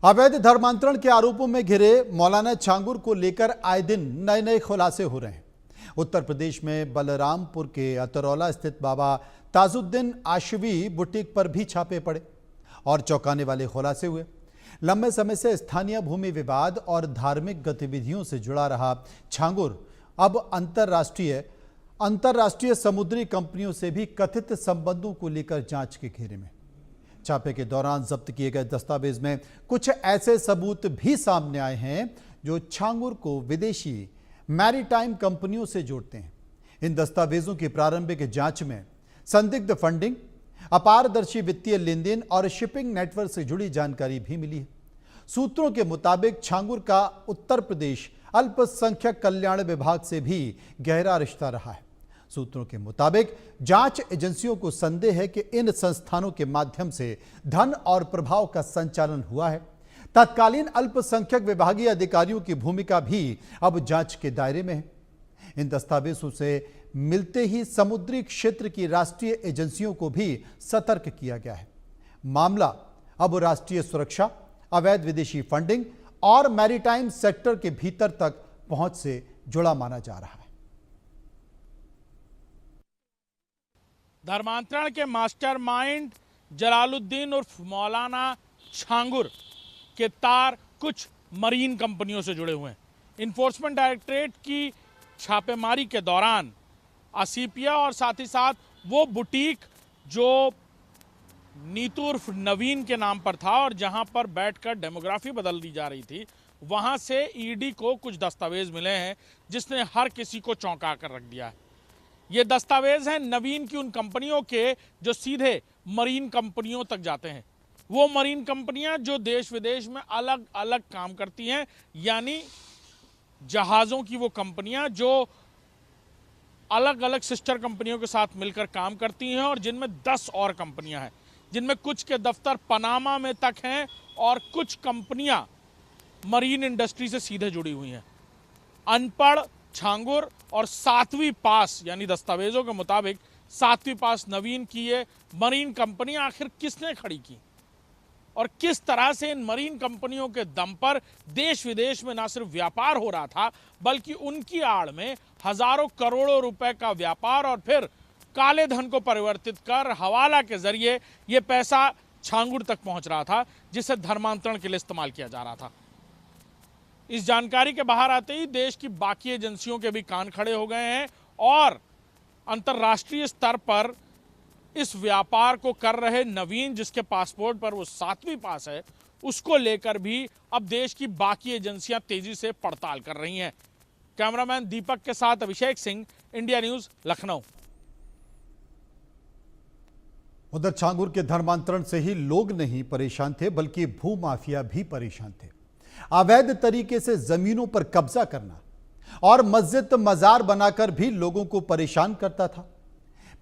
अवैध धर्मांतरण के आरोपों में घिरे मौलाना छांगुर को लेकर आए दिन नए नए खुलासे हो रहे हैं। उत्तर प्रदेश में बलरामपुर के अतरौला स्थित बाबा ताजुद्दीन आशवी बुटीक पर भी छापे पड़े और चौंकाने वाले खुलासे हुए। लंबे समय से स्थानीय भूमि विवाद और धार्मिक गतिविधियों से जुड़ा रहा छांगुर अब अंतर्राष्ट्रीय समुद्री कंपनियों से भी कथित संबंधों को लेकर जांच के घेरे में। छापे के दौरान जब्त किए गए दस्तावेज में कुछ ऐसे सबूत भी सामने आए हैं जो छांगुर को विदेशी मैरीटाइम कंपनियों से जोड़ते हैं। इन दस्तावेजों की प्रारंभिक जांच में संदिग्ध फंडिंग, अपारदर्शी वित्तीय लेनदेन और शिपिंग नेटवर्क से जुड़ी जानकारी भी मिली है। सूत्रों के मुताबिक छांगुर का उत्तर प्रदेश अल्पसंख्यक कल्याण विभाग से भी गहरा रिश्ता रहा है। सूत्रों के मुताबिक जांच एजेंसियों को संदेह है कि इन संस्थानों के माध्यम से धन और प्रभाव का संचालन हुआ है। तत्कालीन अल्पसंख्यक विभागीय अधिकारियों की भूमिका भी अब जांच के दायरे में है। इन दस्तावेजों से मिलते ही समुद्री क्षेत्र की राष्ट्रीय एजेंसियों को भी सतर्क किया गया है। मामला अब राष्ट्रीय सुरक्षा, अवैध विदेशी फंडिंग और मैरीटाइम सेक्टर के भीतर तक पहुंच से जुड़ा माना जा रहा है। धर्मांतरण के मास्टरमाइंड जलालुद्दीन उर्फ मौलाना छांगुर के तार कुछ मरीन कंपनियों से जुड़े हुए हैं। इन्फोर्समेंट डायरेक्टरेट की छापेमारी के दौरान आसिफिया और साथ ही साथ वो बुटीक जो नीतू उर्फ नवीन के नाम पर था और जहां पर बैठकर डेमोग्राफी बदल दी जा रही थी, वहां से ईडी को कुछ दस्तावेज मिले हैं जिसने हर किसी को चौंका कर रख दिया है। ये दस्तावेज हैं नवीन की उन कंपनियों के जो सीधे मरीन कंपनियों तक जाते हैं। वो मरीन कंपनियां जो देश विदेश में अलग अलग काम करती हैं, यानी जहाज़ों की वो कंपनियां जो अलग अलग सिस्टर कंपनियों के साथ मिलकर काम करती हैं और जिनमें 10 और कंपनियां हैं, जिनमें कुछ के दफ्तर पनामा में तक हैं और कुछ कंपनियां मरीन इंडस्ट्री से सीधे जुड़ी हुई हैं। अनपढ़ छांगुर और 7वीं पास यानी दस्तावेजों के मुताबिक 7वीं पास नवीन की ये मरीन कंपनियां आखिर किसने खड़ी की और किस तरह से इन मरीन कंपनियों के दम पर देश विदेश में न सिर्फ व्यापार हो रहा था बल्कि उनकी आड़ में हजारों करोड़ों रुपए का व्यापार और फिर काले धन को परिवर्तित कर हवाला के जरिए ये पैसा छांगुर तक पहुंच रहा था, जिसे धर्मांतरण के लिए इस्तेमाल किया जा रहा था। इस जानकारी के बाहर आते ही देश की बाकी एजेंसियों के भी कान खड़े हो गए हैं और अंतर्राष्ट्रीय स्तर पर इस व्यापार को कर रहे नवीन, जिसके पासपोर्ट पर वो 7वीं पास है, उसको लेकर भी अब देश की बाकी एजेंसियां तेजी से पड़ताल कर रही हैं। कैमरामैन दीपक के साथ अभिषेक सिंह, इंडिया न्यूज, लखनऊ। उधर छांगुर के धर्मांतरण से ही लोग नहीं परेशान थे बल्कि भूमाफिया भी परेशान थे। अवैध तरीके से जमीनों पर कब्जा करना और मस्जिद मजार बनाकर भी लोगों को परेशान करता था।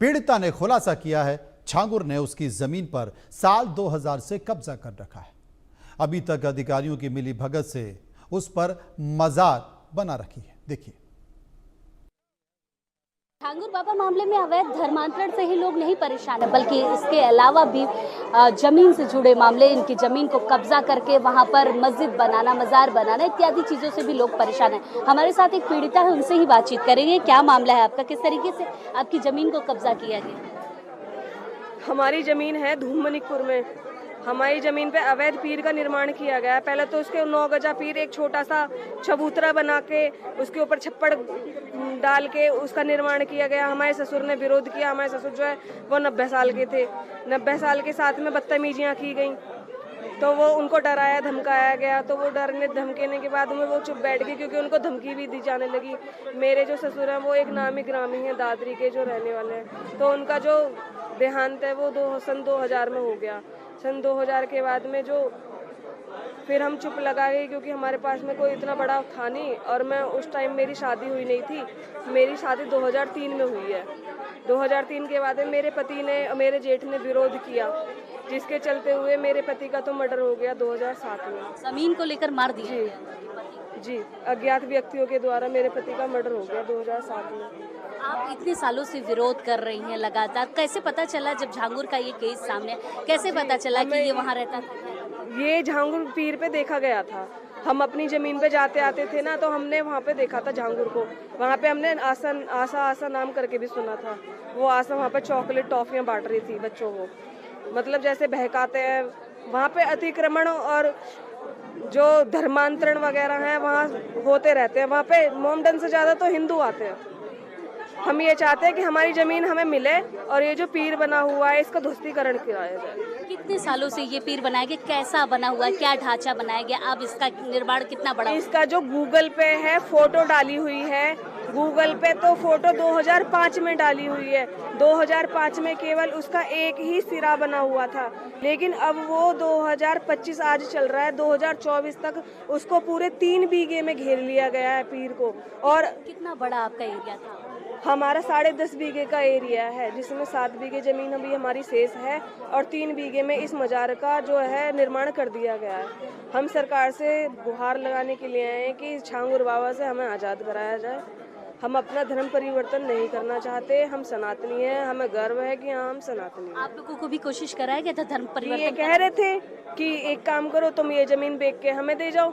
पीड़िता ने खुलासा किया है, छांगुर ने उसकी जमीन पर साल 2000 से कब्जा कर रखा है। अभी तक अधिकारियों की मिली भगत से उस पर मजार बना रखी है। देखिए, छांगुर बाबा मामले में अवैध धर्मांतरण से ही लोग नहीं परेशान है बल्कि इसके अलावा भी जमीन से जुड़े मामले, इनकी जमीन को कब्जा करके वहां पर मस्जिद बनाना, मजार बनाना इत्यादि चीजों से भी लोग परेशान हैं। हमारे साथ एक पीड़िता है, उनसे ही बातचीत करेंगे। क्या मामला है आपका, किस तरीके से आपकी जमीन को कब्जा किया गया? हमारी जमीन है धूमनिकपुर में। हमारी जमीन पे अवैध पीर का निर्माण किया गया है। पहले तो उसके 9 गजा पीर एक छोटा सा चबूतरा बना के उसके ऊपर छप्पड़ डाल के उसका निर्माण किया गया। हमारे ससुर ने विरोध किया। हमारे ससुर जो है वो 90 साल के थे। 90 साल के साथ में बदतमीजियाँ की गई तो वो उनको डराया धमकाया गया। तो वो डरने धमकेने के बाद में वो चुप बैठ गई क्योंकि उनको धमकी भी दी जाने लगी। मेरे जो ससुर हैं वो एक नामी ग्रामी हैं, दादरी के जो रहने वाले हैं। तो उनका जो देहांत है वो सन 2000 में हो गया। सन 2000 के बाद में जो फिर हम चुप लगा गए क्योंकि हमारे पास में कोई इतना बड़ा था नहीं और मैं उस टाइम मेरी शादी हुई नहीं थी। मेरी शादी 2003 में हुई है। 2003 के बाद मेरे पति ने, मेरे जेठ ने विरोध किया, जिसके चलते हुए मेरे पति का तो मर्डर हो गया 2007 में। जमीन को लेकर मार दिया? जी, अज्ञात व्यक्तियों के द्वारा मेरे पति का मर्डर हो गया 2007 में। आप इतने सालों से विरोध कर रही हैं लगातार, कैसे पता चला जब झांगुर का ये केस सामने, कैसे पता चला कि ये वहाँ रहता था? ये झांगुर पीर पे देखा गया था। हम अपनी जमीन पे जाते आते थे ना, तो हमने वहाँ पे देखा था झांगुर को। वहाँ पे हमने आशा नाम करके भी सुना था। वो आशा वहाँ पे चॉकलेट टॉफियाँ बांट रही थी बच्चों को, मतलब जैसे बहकाते हैं। वहाँ पे अतिक्रमण और जो धर्मांतरण वगैरह हैं वहाँ होते रहते हैं। वहाँ पे मोमडन से ज़्यादा तो हिंदू आते हैं। हम ये चाहते हैं कि हमारी ज़मीन हमें मिले और ये जो पीर बना हुआ है इसका ध्वस्तीकरण कराया जाए। कितने सालों से ये पीर बनाया गया, कैसा बना हुआ है, क्या ढांचा बनाया गया, अब इसका निर्माण कितना बड़ा हुआ? इसका जो गूगल पे है फोटो डाली हुई है, गूगल पे तो फोटो 2005 में डाली हुई है। 2005 में केवल उसका एक ही सिरा बना हुआ था, लेकिन अब वो 2025 आज चल रहा है, 2024 तक उसको पूरे 3 बीघे में घेर लिया गया है पीर को। और कितना बड़ा आपका एरिया था? हमारा 10.5 बीघे का एरिया है, जिसमें 7 बीघे जमीन अभी हमारी शेष है और 3 बीघे में इस मजार का जो है निर्माण कर दिया गया है। हम सरकार से गुहार लगाने के लिए आए हैं कि झांगुर बाबा से हमें आज़ाद कराया जाए। हम अपना धर्म परिवर्तन नहीं करना चाहते, हम सनातनी हैं, हमें गर्व है कि हाँ हम सनातनी हैं। आप लोगों को भी कोशिश कराया गया था धर्म परिवर्तन? ये कह रहे थे कि एक काम करो, तुम ये जमीन बेच के हमें दे जाओ,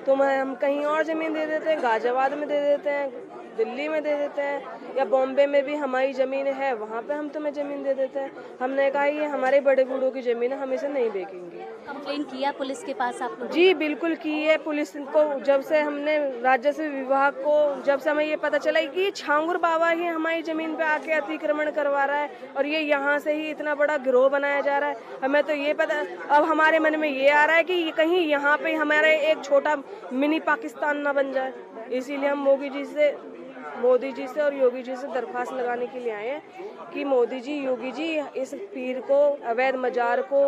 तुम्हें हम कहीं और जमीन दे देते हैं, गाजियाबाद में दे देते हैं, दिल्ली में दे देते हैं, या बॉम्बे में भी हमारी ज़मीन है, वहाँ पे हम तुम्हें ज़मीन दे देते हैं। हमने कहा ये हमारे बड़े बूढ़ों की ज़मीन है, हम इसे नहीं बेचेंगे। कंप्लेन किया पुलिस के पास आप लोग? जी बिल्कुल की है। पुलिस को जब से हमने राजस्व विभाग को जब से हमें ये पता चला कि ये झांगुर बाबा ही हमारी ज़मीन पे आके अतिक्रमण करवा रहा है और ये यहाँ से ही इतना बड़ा गिरोह बनाया जा रहा है, हमें तो ये पता, अब हमारे मन में ये आ रहा है कि ये कहीं यहाँ पे हमारे एक छोटा मिनी पाकिस्तान ना बन जाए। इसीलिए हम मोदी जी से और योगी जी से दरख्वास्त लगाने के लिए आए हैं कि मोदी जी, योगी जी, इस पीर को, अवैध मजार को,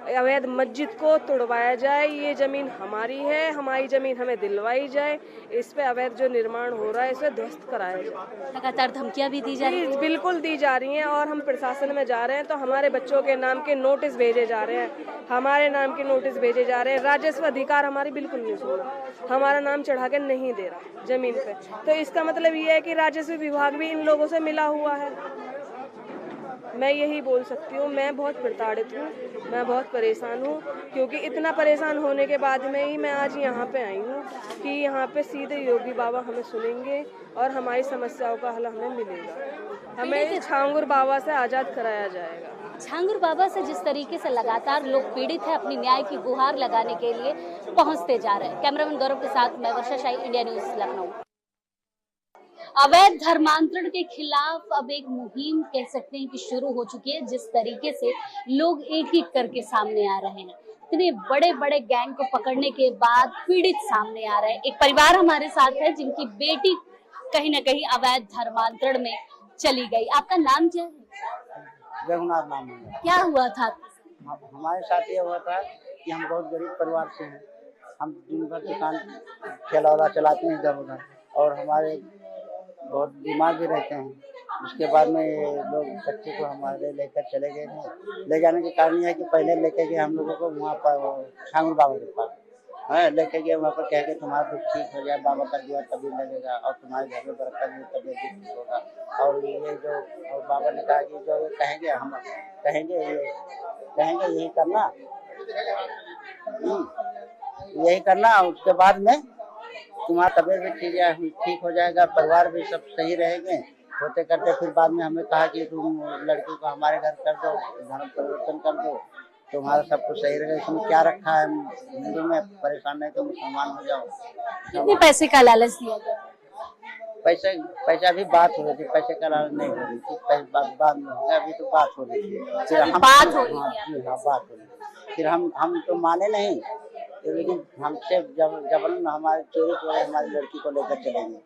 अवैध मस्जिद को तोड़वाया जाए। ये ज़मीन हमारी है, हमारी ज़मीन हमें दिलवाई जाए। इस पे अवैध जो निर्माण हो रहा है इसे ध्वस्त कराया जाए। लगातार धमकियां भी दी जा रही हैं? बिल्कुल दी जा रही हैं और हम प्रशासन में जा रहे हैं तो हमारे बच्चों के नाम के नोटिस भेजे जा रहे हैं, हमारे नाम के नोटिस भेजे जा रहे हैं। राजस्व अधिकार हमारी बिल्कुल नहीं सुन रहा, हमारा नाम चढ़ा के नहीं दे रहा जमीन पे। तो इसका मतलब ये है कि राजस्व विभाग भी इन लोगों से मिला हुआ है। मैं यही बोल सकती हूँ, मैं बहुत प्रताड़ित हूँ, मैं बहुत परेशान हूँ, क्योंकि इतना परेशान होने के बाद में ही मैं आज यहाँ पे आई हूँ कि यहाँ पे सीधे योगी बाबा हमें सुनेंगे और हमारी समस्याओं का हल हमें मिलेगा। हमें झांगुर बाबा से आज़ाद कराया जाएगा। झांगुर बाबा से जिस तरीके से लगातार लोग पीड़ित हैं, अपनी न्याय की गुहार लगाने के लिए पहुंचते जा रहे हैं। कैमरामैन गौरव के साथ मैं वर्षा शाही, इंडिया न्यूज, लखनऊ। अवैध धर्मांतरण के खिलाफ अब एक मुहिम कह सकते हैं कि शुरू हो चुकी है। जिस तरीके से लोग एक एक करके सामने आ रहे हैं, इतने बड़े बड़े गैंग को पकड़ने के बाद पीड़ित सामने आ रहे हैं। एक परिवार हमारे साथ है जिनकी बेटी कहीं ना कहीं अवैध धर्मांतरण में चली गई। आपका नाम क्या है? रघुनाथ नाम है। क्या हुआ था? हमारे साथ ये हुआ था कि हम बहुत गरीब परिवार से हैं। हम दिन भर दुकान ठेला वाला चलाते हैं इधर उधर, और हमारे बहुत बीमार भी रहते हैं। उसके बाद में लोग बच्चे को हमारे लेकर चले गए थे। ले जाने के कारण यह है कि पहले लेके गए हम लोगों को वहाँ पर झांगुर बाबा के पास, हाँ लेके गए। वहाँ पर कह के तुम्हारा दुख ठीक हो जाए, बाबा का दिया तभी लगेगा और तुम्हारे घर में बरकत भी तभी ठीक होगा। और ये जो और बाबा ने कहा कि जो कहेंगे हम कहेंगे यही करना, यही करना। उसके बाद में तुम्हारा तबियत भी ठीक हो जाएगा, परिवार भी सब सही रहेंगे। होते करते फिर बाद में हमें कहा कि तुम लड़की को हमारे घर कर दो, धर्म परिवर्तन कर दो, तुम्हारा सब कुछ सही रहेगा। इसमें क्या रखा है, हिंदू में परेशान नहीं तो मुसलमान हो जाओ। कितने पैसे का लालच दिया गया? पैसा भी बात हो रही थी, पैसे का लालच नहीं हो रही थी, बाद में होगा। अभी तो बात हो रही थी, फिर हम बात हो रही बात हो रही थी। फिर हम तो माने नहीं, लेकिन हमसे जबरन हमारे चोरी हमारी लड़की को लेकर चले गए।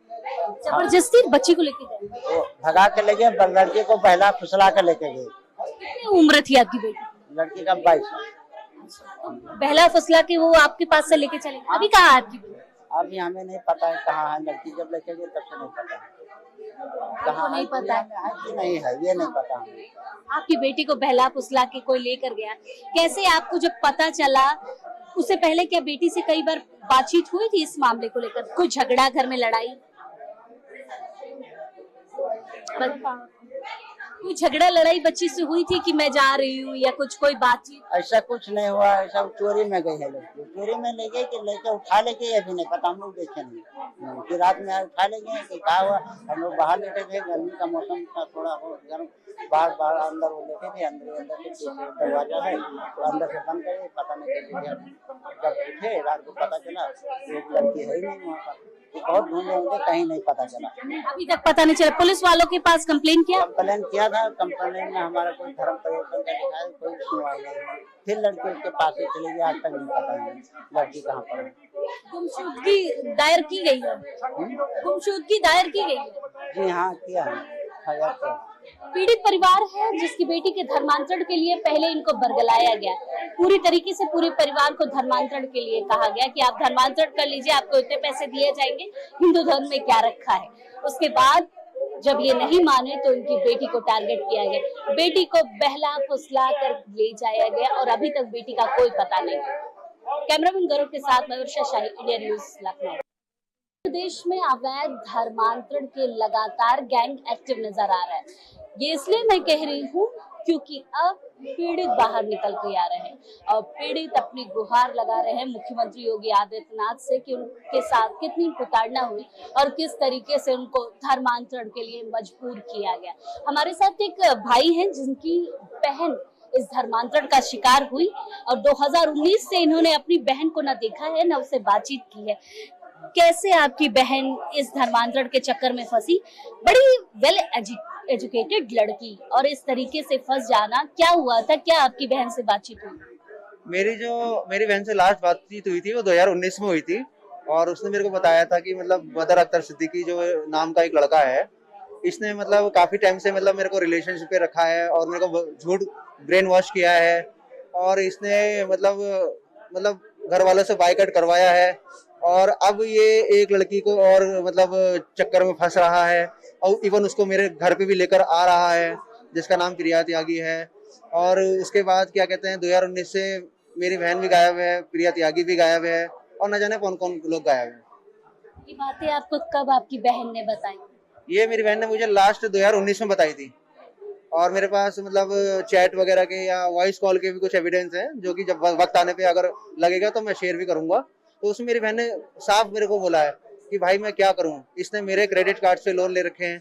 जबरदस्ती बच्ची को लेके गए? वो भगा के ले गए, लड़की को पहला फुसला के लेके गए। कितनी उम्र थी आपकी बेटी? लड़की का 22 साल। पहला फुसला के वो आपके पास से लेके चले गए। अभी कहाँ है आपकी बेटी? अभी हमें नहीं पता है कहाँ है लड़की। जब लेके गए तब से नहीं पता है कहाँ नहीं पता है कि नहीं है, ये नहीं पता हमें। आपकी बेटी को बहला फुसला के कोई लेकर गया, कैसे आपको जब पता चला? उससे पहले क्या बेटी से कई बार बातचीत हुई थी इस मामले को लेकर? कोई झगड़ा, घर में लड़ाई? कोई झगड़ा लड़ाई बच्ची से हुई थी कि मैं जा रही हूँ या कुछ कोई बातचीत? ऐसा कुछ नहीं हुआ, ऐसा चोरी में गई है लड़की, चोरी में ले गई कि लेके उठा ले गई अभी नहीं पता, हम लोग देखे नहीं कि रात में उठा ले गए कि क्या हुआ। हम लोग बाहर लेटे थे, गर्मी का मौसम था, थोड़ा गर्म, बाहर अंदर वो लेटे थे, अंदर से पीछे दरवाजा है तो अंदर से बंद करे, पता नहीं कैसे जब उठे रात को पता चला एक लड़की है ही नहीं वहाँ पर, तो बहुत ढूंढे होंगे कहीं नहीं पता चला। अभी तक पता नहीं चला। पुलिस वालों के पास कंप्लेन किया? कंप्लेन किया था, कंप्लेन में हमारा कोई धर्म परिवर्तन का लिखा है, कोई सुनवाई नहीं है। फिर लड़की उसके पास से चली गई, आज तक नहीं पता है लड़की कहाँ पर है। गुमशुदगी दायर की गई है? गुमशुदगी दायर की गई है? जी हाँ, किया है। पीड़ित परिवार है जिसकी बेटी के धर्मांतरण के लिए पहले इनको बरगलाया गया, पूरी तरीके से पूरे परिवार को धर्मांतरण के लिए कहा गया कि आप धर्मांतरण कर लीजिए, आपको इतने पैसे दिए जाएंगे, हिंदू धर्म में क्या रखा है। उसके बाद जब ये नहीं माने तो उनकी बेटी को टारगेट किया गया, बेटी को बहला फुसला कर ले जाया गया और अभी तक बेटी का कोई पता नहीं। कैमरामैन गौरव के साथ मैं वर्षा शाही, इंडिया न्यूज, लखनऊ। प्रदेश में अवैध धर्मांतरण के लगातार गैंग एक्टिव नजर आ रहा है। ये इसलिए मैं कह रही हूँ क्योंकि अब पीड़ित बाहर निकल के आ रहे हैं और पीड़ित अपनी गुहार लगा रहे हैं मुख्यमंत्री योगी आदित्यनाथ से कि उनके साथ कितनी प्रताड़ना हुई और किस तरीके से उनको धर्मांतरण के लिए मजबूर किया गया। हमारे साथ एक भाई हैं जिनकी बहन इस धर्मांतरण का शिकार हुई और 2019 से इन्होंने अपनी बहन को न देखा है न उससे बातचीत की है। कैसे आपकी बहन इस धर्मांतरण के चक्कर में फंसी? बड़ी वेल एजुकेटेड लड़की और इस तरीके से फंस जाना, क्या हुआ था? क्या आपकी बहन से बातचीत हुई? मेरी बहन से लास्ट बातचीत हुई थी वो 2019 में हुई थी और उसने मेरे को बताया था कि मतलब बदर अख्तर सिद्दीकी जो नाम का एक लड़का है, इसने मतलब काफी टाइम से मतलब मेरे को रिलेशनशिप पे रखा है और मेरे को झूठ ब्रेन वॉश किया है और इसने मतलब घर वालों से बाइकआउट करवाया है और अब ये एक लड़की को और मतलब चक्कर में फंस रहा है और इवन उसको मेरे घर पे भी लेकर आ रहा है जिसका नाम प्रिया त्यागी है। और उसके बाद क्या कहते हैं 2019 से मेरी बहन भी गायब है, प्रिया त्यागी भी गायब है और न जाने कौन कौन लोग गायब हैं। ये बातें आपको कब आपकी बहन ने बताई? ये मेरी बहन ने मुझे लास्ट 2019 में बताई थी और मेरे पास मतलब चैट वगैरह के या वॉइस कॉल के भी कुछ एविडेंस हैं जो कि जब वक्त आने पे अगर लगेगा तो मैं शेयर भी करूंगा। तो उसमें मेरी बहन ने साफ मेरे को बोला है कि भाई मैं क्या करूं, इसने मेरे क्रेडिट कार्ड से लोन ले रखे हैं,